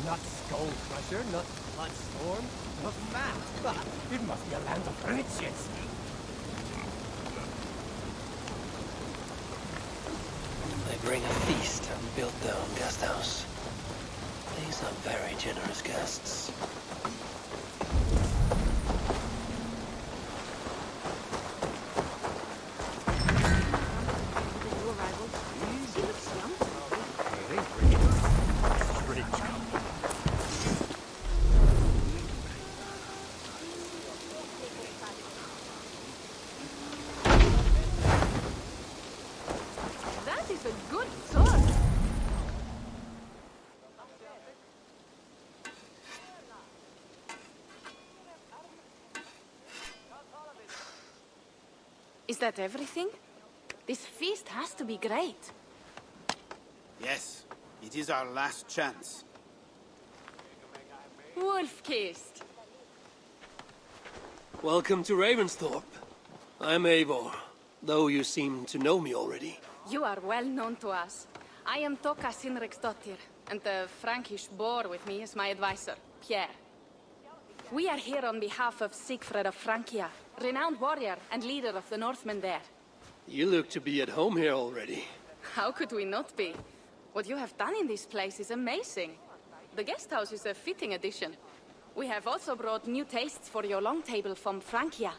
Not skull crusher, not blood storm, not map. It must be a land of riches. They bring a feast and build their own guest house. These are very generous guests. Is that everything? This feast has to be great. Yes, it is our last chance. Wolf-kissed. Welcome to Ravensthorpe. I'm Eivor, though you seem to know me already. You are well known to us. I am Toka Sinriksdottir, and the Frankish boar with me is my advisor, Pierre. We are here on behalf of Siegfried of Francia, renowned warrior and leader of the Norsemen there. You look to be at home here already. How could we not be? What you have done in this place is amazing. The guest house is a fitting addition. We have also brought new tastes for your long table from Francia.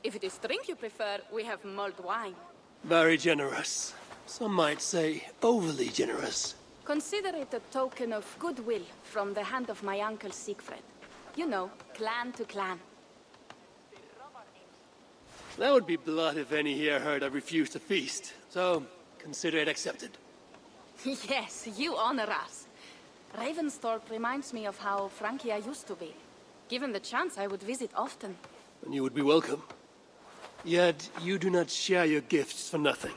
If it is drink you prefer, we have mulled wine. Very generous. Some might say overly generous. Consider it a token of goodwill from the hand of my uncle Siegfried. You know, clan to clan. That would be blood if any here heard I refused to feast, so consider it accepted. Yes, you honor us. Ravensthorpe reminds me of how Francia used to be. Given the chance, I would visit often. And you would be welcome. Yet, you do not share your gifts for nothing.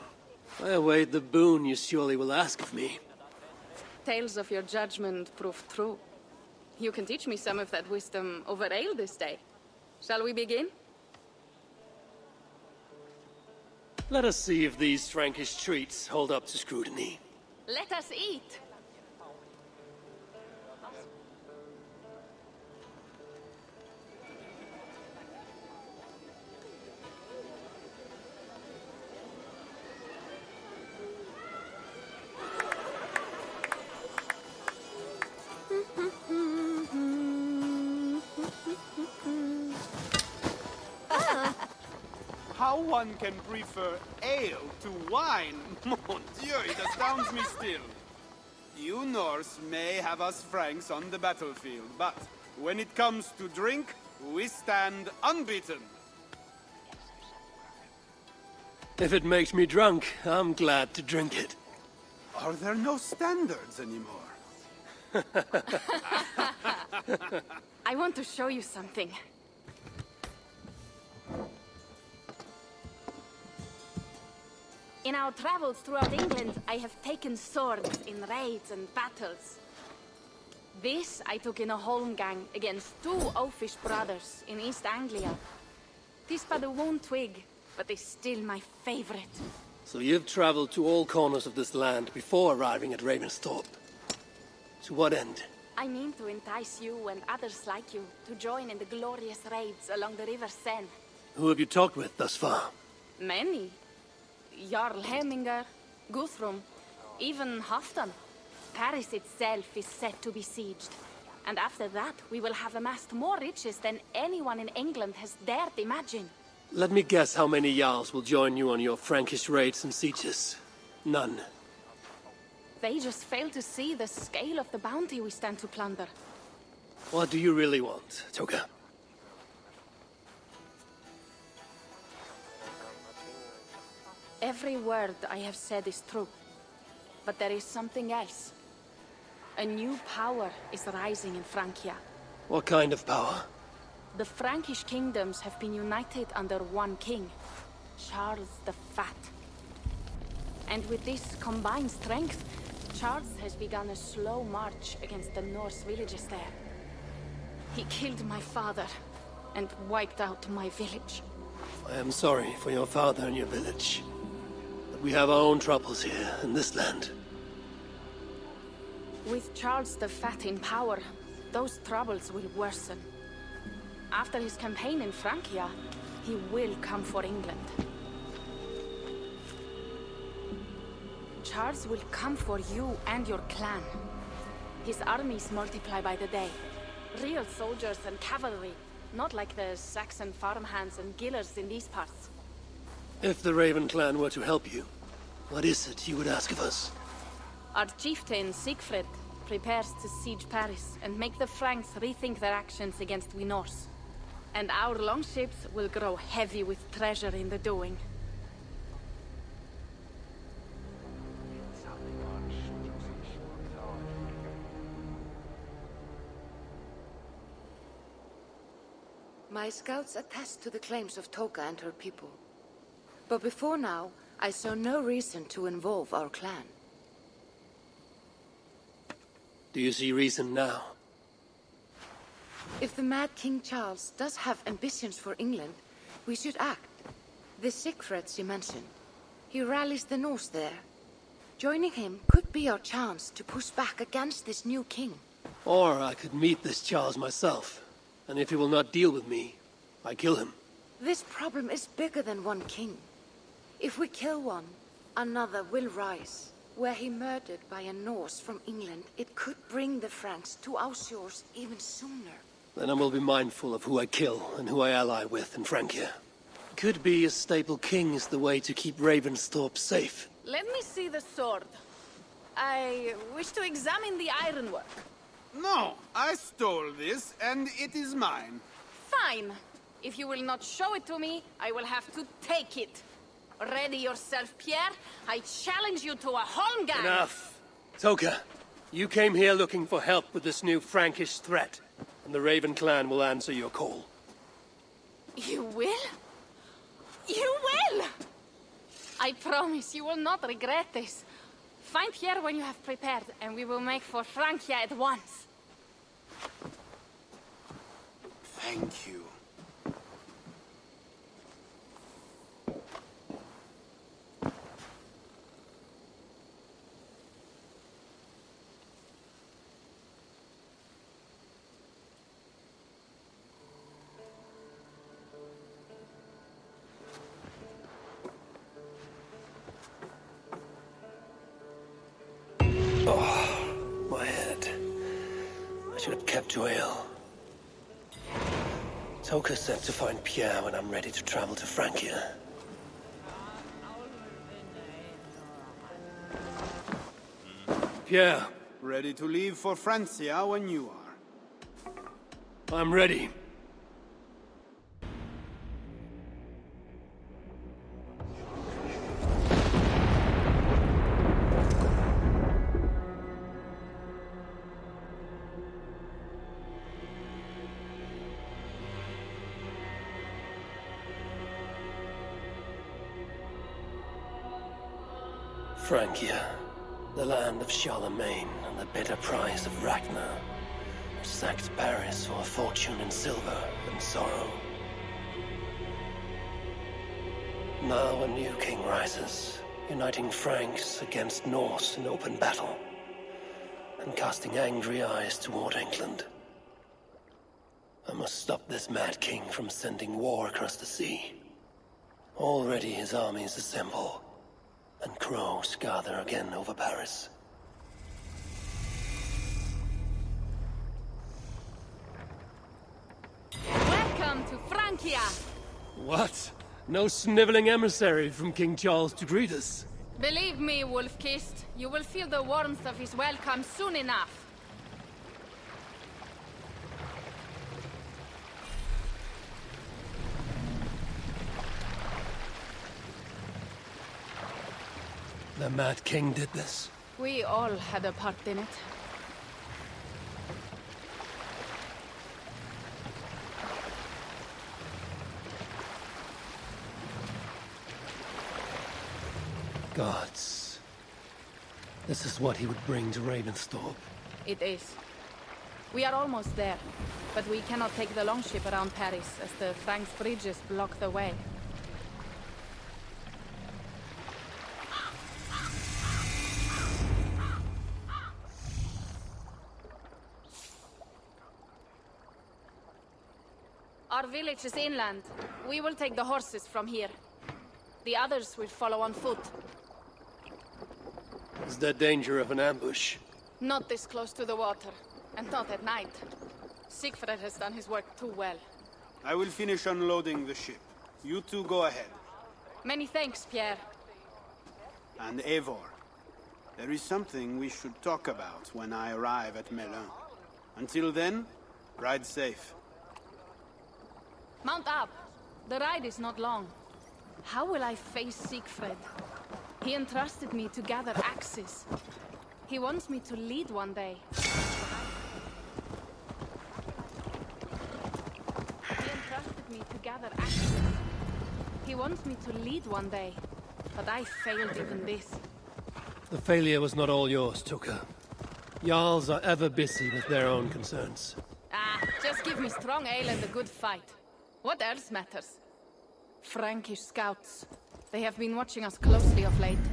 I await the boon you surely will ask of me. Tales of your judgment prove true. You can teach me some of that wisdom over ale this day. Shall we begin? Let us see if these Frankish treats hold up to scrutiny. Let us eat! How one can prefer ale to wine? Mon Dieu, it astounds me still. You Norse may have us Franks on the battlefield, but when it comes to drink, we stand unbeaten. If it makes me drunk, I'm glad to drink it. Are there no standards anymore? I want to show you something. In our travels throughout England, I have taken swords in raids and battles. This I took in a holmgang against two oafish brothers in East Anglia. 'Tis but a worn twig, but is still my favorite. So you've traveled to all corners of this land before arriving at Ravensthorpe. To what end? I mean to entice you and others like you to join in the glorious raids along the River Seine. Who have you talked with thus far? Many. Jarl Hemminger, Guthrum, even Halfdan. Paris itself is set to be besieged. And after that, we will have amassed more riches than anyone in England has dared imagine. Let me guess how many Jarls will join you on your Frankish raids and sieges. None. They just fail to see the scale of the bounty we stand to plunder. What do you really want, Toka? Every word I have said is true. But there is something else. A new power is rising in Francia. What kind of power? The Frankish kingdoms have been united under one king, Charles the Fat. And with this combined strength, Charles has begun a slow march against the Norse villages there. He killed my father and wiped out my village. I am sorry for your father and your village. But we have our own troubles here in this land. With Charles the Fat in power, those troubles will worsen. After his campaign in Francia, he will come for England. Charles will come for you and your clan. His armies multiply by the day. Real soldiers and cavalry, not like the Saxon farmhands and gillers in these parts. If the Raven clan were to help you, what is it you would ask of us? Our chieftain, Siegfried, prepares to siege Paris and make the Franks rethink their actions against we Norse. And our longships will grow heavy with treasure in the doing. My scouts attest to the claims of Toka and her people. But before now, I saw no reason to involve our clan. Do you see reason now? If the Mad King Charles does have ambitions for England, we should act. The Siegfried you mentioned, he rallies the Norse there. Joining him could be our chance to push back against this new king. Or I could meet this Charles myself, and if he will not deal with me, I kill him. This problem is bigger than one king. If we kill one, another will rise. Were he murdered by a Norse from England, it could bring the Franks to our shores even sooner. Then I will be mindful of who I kill and who I ally with in Francia. Could be a stable king is the way to keep Ravensthorpe safe. Let me see the sword. I wish to examine the ironwork. No, I stole this, and it is mine. Fine. If you will not show it to me, I will have to take it. Ready yourself, Pierre. I challenge you to a holmgang. Enough. Toka, you came here looking for help with this new Frankish threat, and the Raven clan will answer your call. You will? You will! I promise you will not regret this. Find Pierre when you have prepared, and we will make for Francia at once. Thank you. My head. I should have kept to ale. Toka said to find Pierre when I'm ready to travel to Francia. Pierre, Ready to leave for Francia when you are. I'm ready. Francia, the land of Charlemagne and the bitter price of Ragnar, sacked Paris for a fortune in silver and sorrow. Now a new king rises, uniting Franks against Norse in open battle, and casting angry eyes toward England. I must stop this mad king from sending war across the sea. Already his armies assemble, and crows gather again over Paris. Welcome to Francia! What? No sniveling emissary from King Charles to greet us? Believe me, Wolf-Kissed, you will feel the warmth of his welcome soon enough. The Mad King did this. We all had a part in it. Gods. This is what he would bring to Ravensthorpe. It is. We are almost there, but we cannot take the longship around Paris as the Franks' bridges block the way. Our village is inland. We will take the horses from here. The others will follow on foot. Is there danger of an ambush? Not this close to the water, and not at night. Siegfried has done his work too well. I will finish unloading the ship. You two go ahead. Many thanks, Pierre. And Eivor, there is something we should talk about when I arrive at Melun. Until then, ride safe. Mount up. The ride is not long. How will I face Siegfried? He entrusted me to gather axes. He wants me to lead one day. He wants me to lead one day, but I failed even this. The failure was not all yours, Tuka. Jarls are ever busy with their own concerns. Just give me strong ale and a good fight. What else matters? Frankish scouts. They have been watching us closely of late.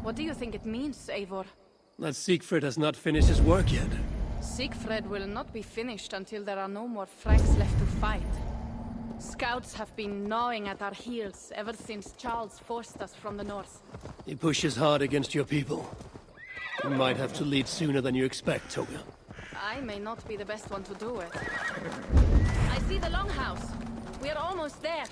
What do you think it means, Eivor? That Siegfried has not finished his work yet. Siegfried will not be finished until there are no more Franks left to fight. Scouts have been gnawing at our heels ever since Charles forced us from the north. He pushes hard against your people. You might have to lead sooner than you expect, Toga. I may not be the best one to do it. I see the longhouse. We are almost there.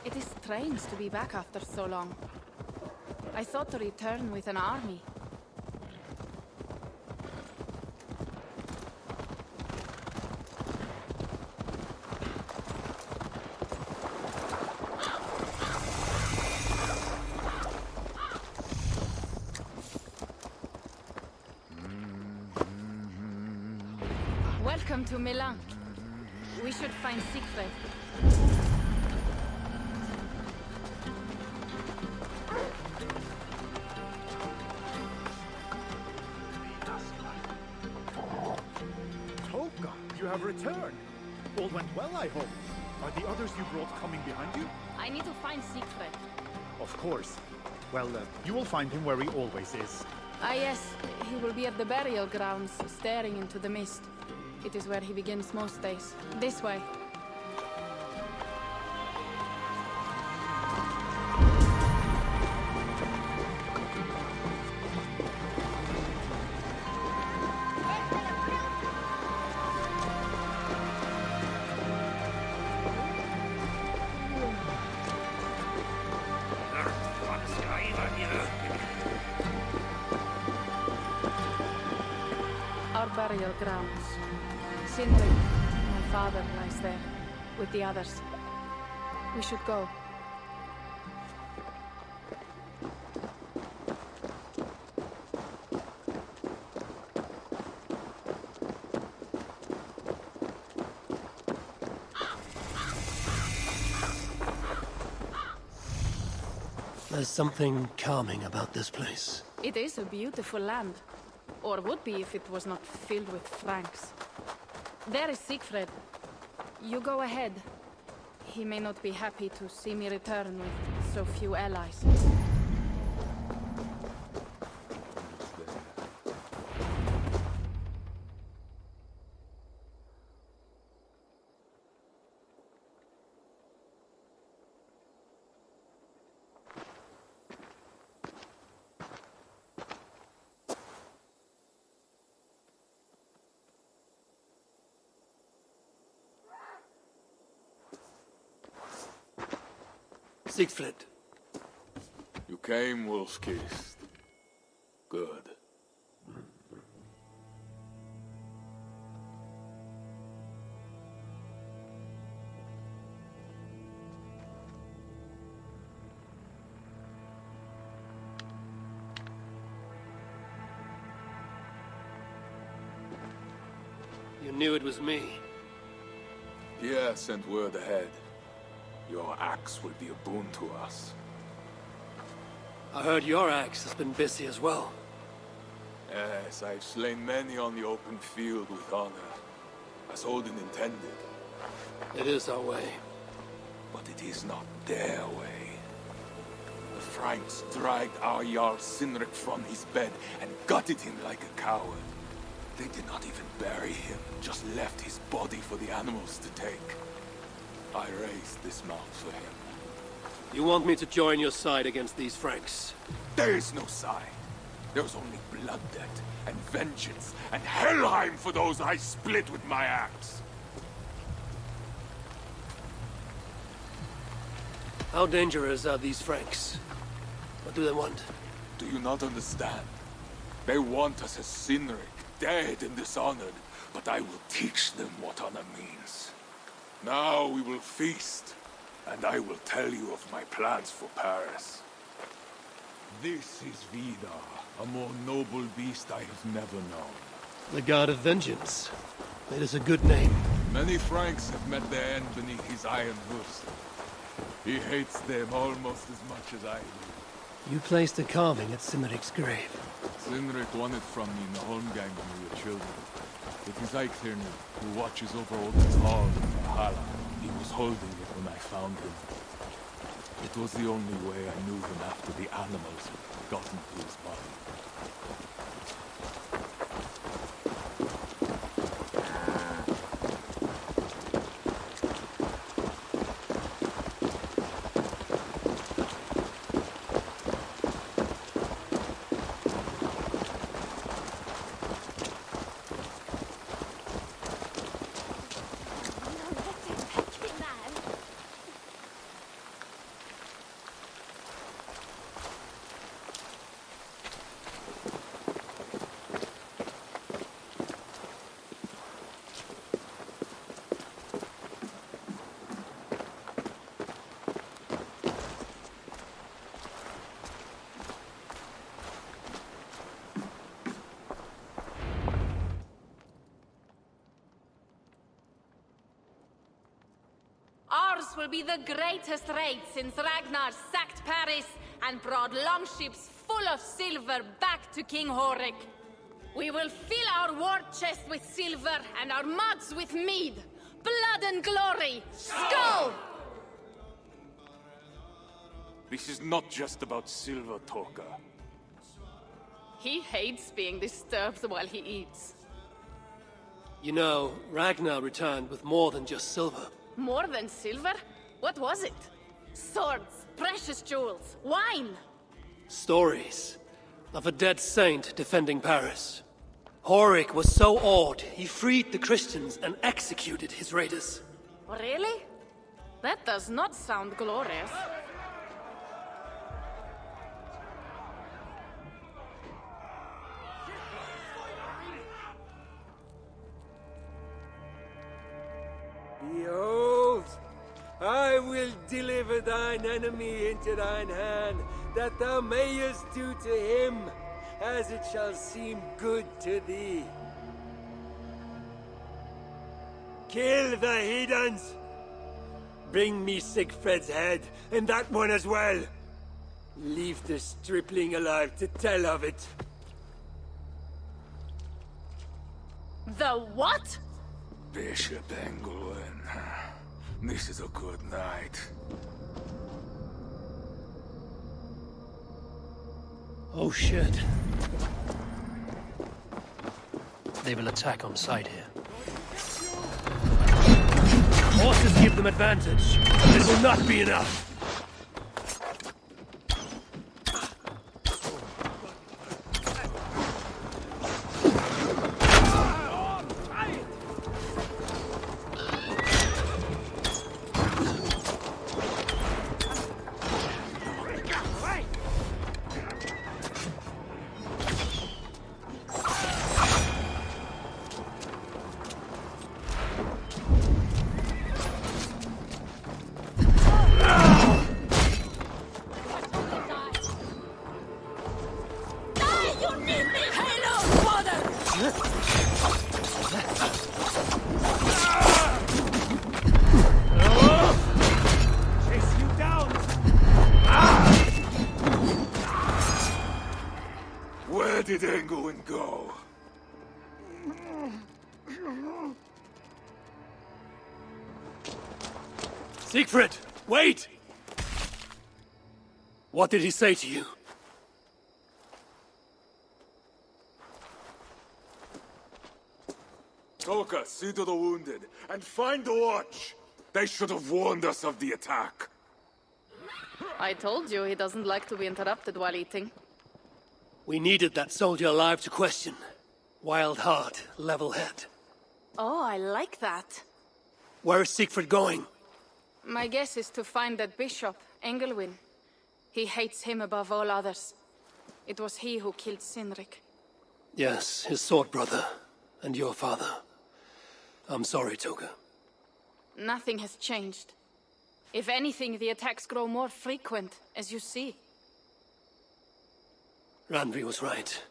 It is strange to be back after so long. I thought to return with an army. Welcome to Milan. We should find Siegfried. You have returned. All went well, I hope. Are the others you brought coming behind you? I need to find Siegfried. Of course. Well, you will find him where he always is. Ah yes, he will be at the burial grounds, staring into the mist. It is where he begins most days. This way. Our burial grounds. Sindri, my father, lies there, with the others. We should go. There's something calming about this place. It is a beautiful land. Or would be if it was not filled with Franks. There is Siegfried. You go ahead. He may not be happy to see me return with so few allies. Siegfried. You came, wolf-kissed. Good. knew it was me. Pierre sent word ahead. Your axe will be a boon to us. I heard your axe has been busy as well. Yes, I've slain many on the open field with honor, as Odin intended. It is our way. But it is not their way. The Franks dragged our Jarl Sinric from his bed and gutted him like a coward. They did not even bury him, just left his body for the animals to take. I raised this mount for him. You want me to join your side against these Franks? There is no side. There's only blood debt, and vengeance, and Helheim for those I split with my axe. How dangerous are these Franks? What do they want? Do you not understand? They want us as Sinric, dead and dishonored, but I will teach them what honor means. Now we will feast, and I will tell you of my plans for Paris. This is Vidar, a more noble beast I have never known. The God of Vengeance. It is a good name. Many Franks have met their end beneath his iron hoofs. He hates them almost as much as I do. You placed a carving at Sinric's grave. Sinric won it from me in the Holmgang when we were children. It is Eivor, who watches over Odin's hall in Valhalla. He was holding it when I found him. It was the only way I knew him after the animals had gotten to his body. Ours will be the greatest raid since Ragnar sacked Paris and brought longships full of silver back to King Horik. We will fill our war chest with silver and our mugs with mead. Blood and glory! Skull! This is not just about silver, Torka. He hates being disturbed while he eats. You know, Ragnar returned with more than just silver. More than silver? What was it? Swords, precious jewels, wine! Stories of a dead saint defending Paris. Horik was so awed, he freed the Christians and executed his raiders. Really? That does not sound glorious. Behold, I will deliver thine enemy into thine hand, that thou mayest do to him as it shall seem good to thee. Kill the heathens! Bring me Sigfred's head, and that one as well. Leave the stripling alive to tell of it. The what? Bishop Engelwin. This is a good night. Oh shit. They will attack on sight here. Horses give them advantage, but it will not be enough. Where did England go? Siegfried, wait! What did he say to you? Toka, see to the wounded, and find the watch! They should have warned us of the attack. I told you he doesn't like to be interrupted while eating. We needed that soldier alive to question. Wild heart, level head. Oh, I like that. Where is Siegfried going? My guess is to find that bishop, Engelwin. He hates him above all others. It was he who killed Cynric. Yes, his sword brother. And your father. I'm sorry, Toga. Nothing has changed. If anything, the attacks grow more frequent, as you see. Randvi was right.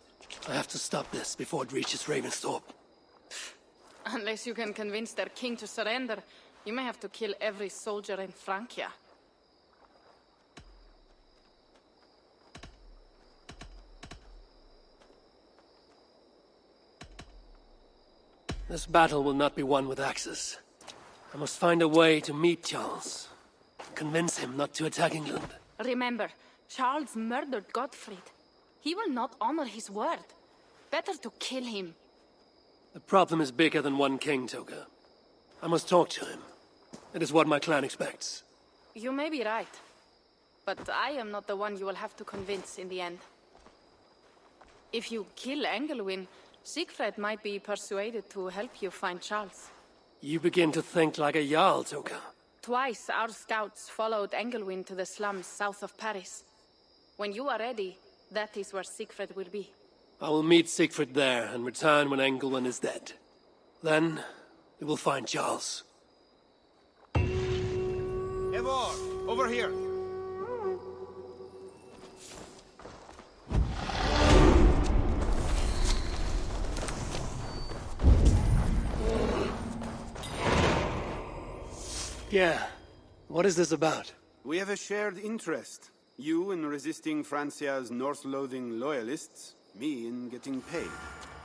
I have to stop this before it reaches Ravensthorpe. Unless you can convince their king to surrender, you may have to kill every soldier in Francia. This battle will not be won with axes. I must find a way to meet Charles. Convince him not to attack England. Remember, Charles murdered Godfrey. He will not honor his word. Better to kill him. The problem is bigger than one king, Toga. I must talk to him. It is what my clan expects. You may be right. But I am not the one you will have to convince in the end. If you kill Engelwin, Siegfried might be persuaded to help you find Charles. You begin to think like a Jarl, Toga. Twice our scouts followed Engelwin to the slums south of Paris. When you are ready, that is where Siegfried will be. I will meet Siegfried there and return when Engelwin is dead. Then, we will find Charles. Eivor, over here. Yeah. What is this about? We have a shared interest. You in resisting Francia's Norse-loathing loyalists, me in getting paid.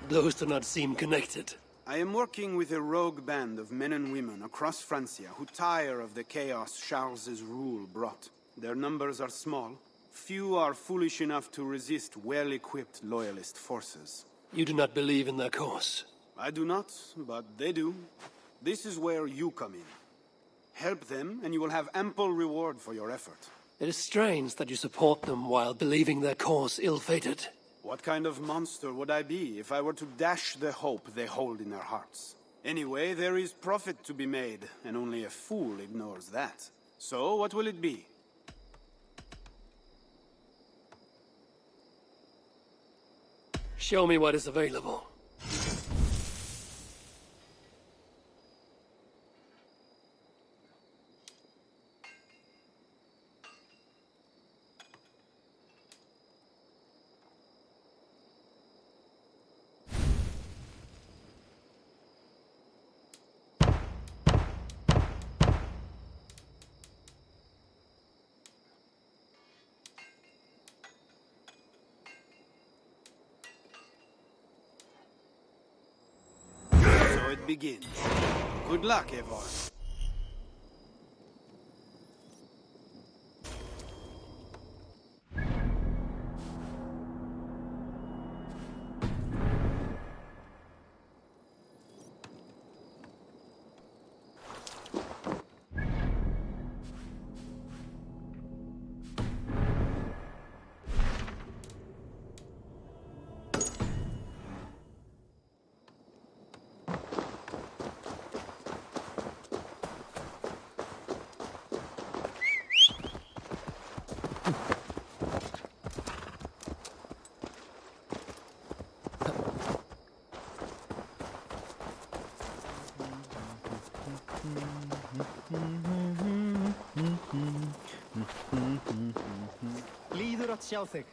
Those do not seem connected. I am working with a rogue band of men and women across Francia who tire of the chaos Charles's rule brought. Their numbers are small. Few are foolish enough to resist well-equipped loyalist forces. You do not believe in their cause. I do not, but they do. This is where you come in. Help them, and you will have ample reward for your effort. It is strange that you support them while believing their cause ill-fated. What kind of monster would I be if I were to dash the hope they hold in their hearts? Anyway, there is profit to be made, and only a fool ignores that. So, what will it be? Show me what is available. So it begins. Good luck, Eivor. Líður að sjá þig.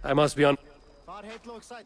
I must be on... Far heill og sæll.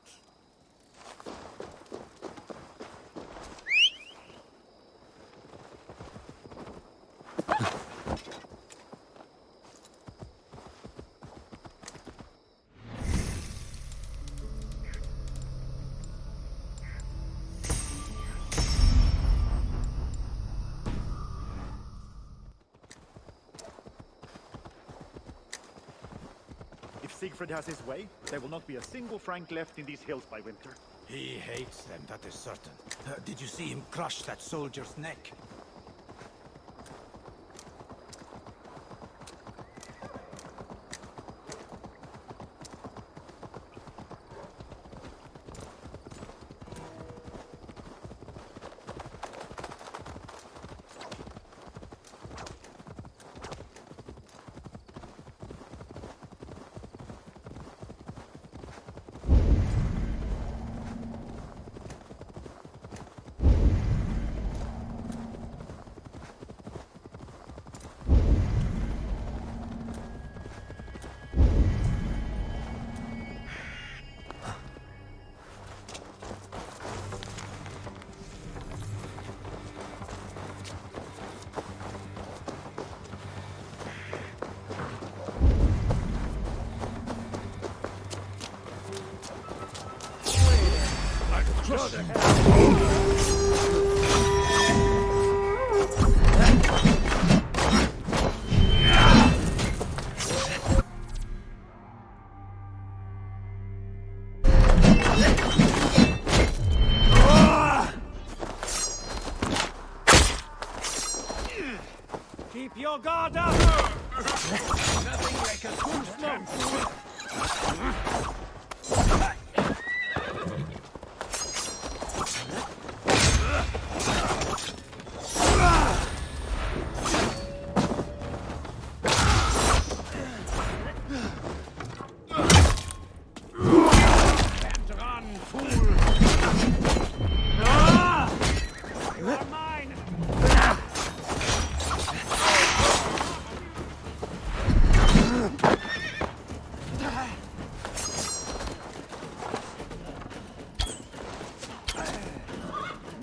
Siegfried has his way, there will not be a single Frank left in these hills by winter. He hates them, that is certain. Did you see him crush that soldier's neck? Keep your guard up! Nothing like a good smoke!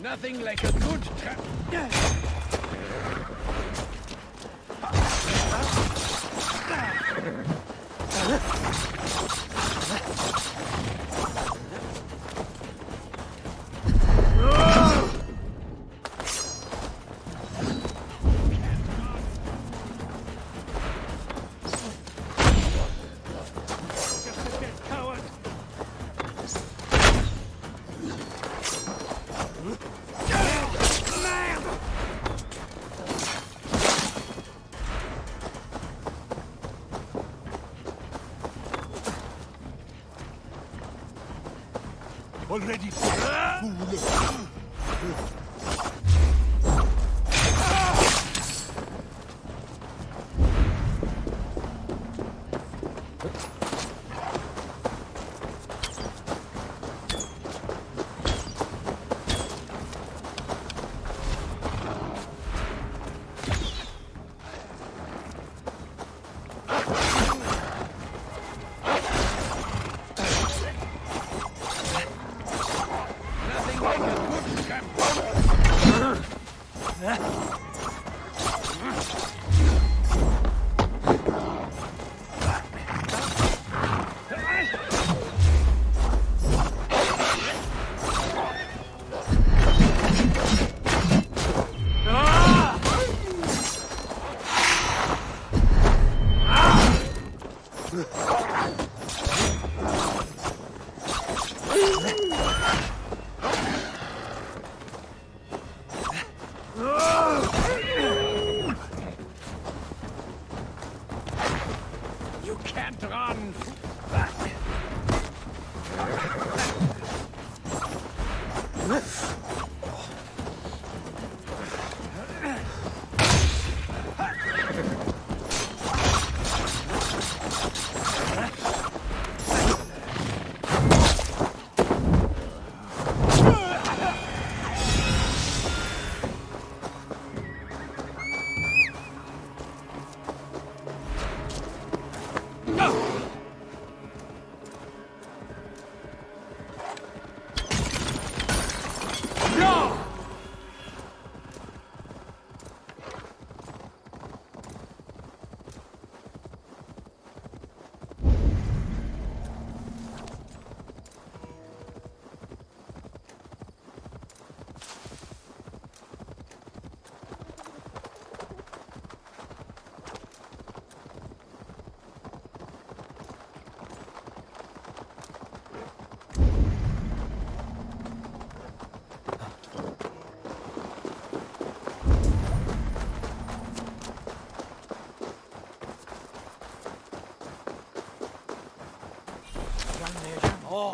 Nothing like a good trap. Already fool. You can't run back.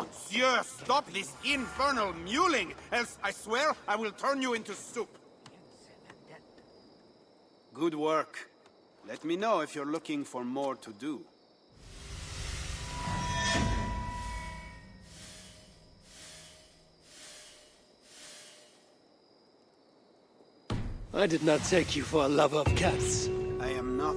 Monsieur, stop this infernal mewling, else I swear I will turn you into soup. Good work. Let me know if you're looking for more to do. I did not take you for a lover of cats. I am not.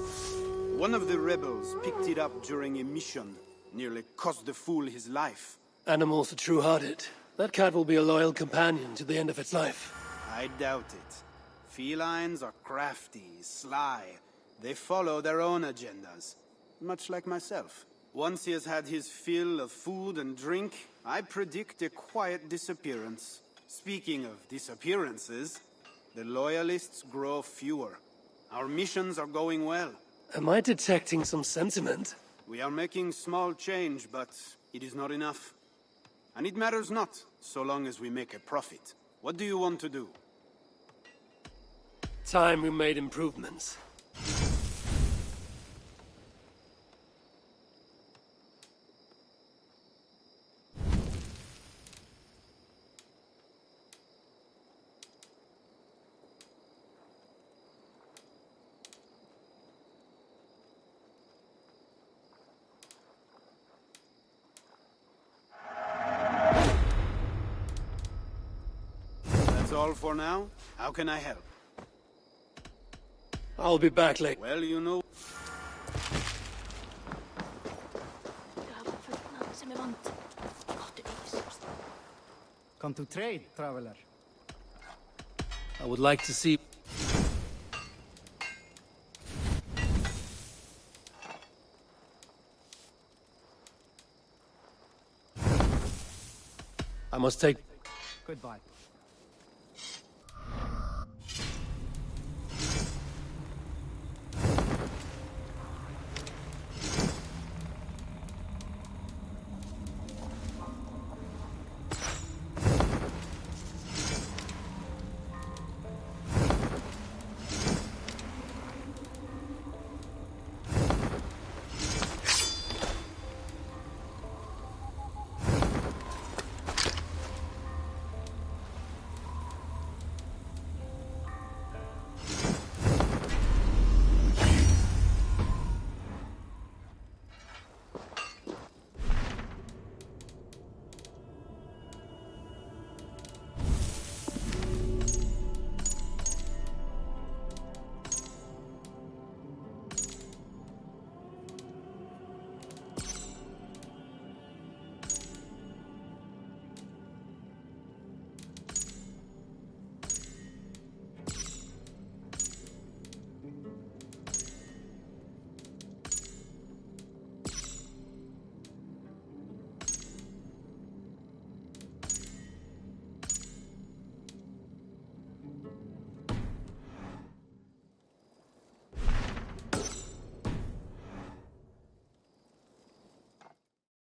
One of the rebels picked it up during a mission. Nearly cost the fool his life. Animals are true-hearted. That cat will be a loyal companion to the end of its life. I doubt it. Felines are crafty, sly. They follow their own agendas. Much like myself. Once he has had his fill of food and drink, I predict a quiet disappearance. Speaking of disappearances, the loyalists grow fewer. Our missions are going well. Am I detecting some sentiment? We are making small change, but it is not enough. And it matters not, so long as we make a profit. What do you want to do? Time we made improvements. That's all for now? How can I help? I'll be back later. Well, you know... Come to trade, traveler. I would like to see... I must take... Goodbye.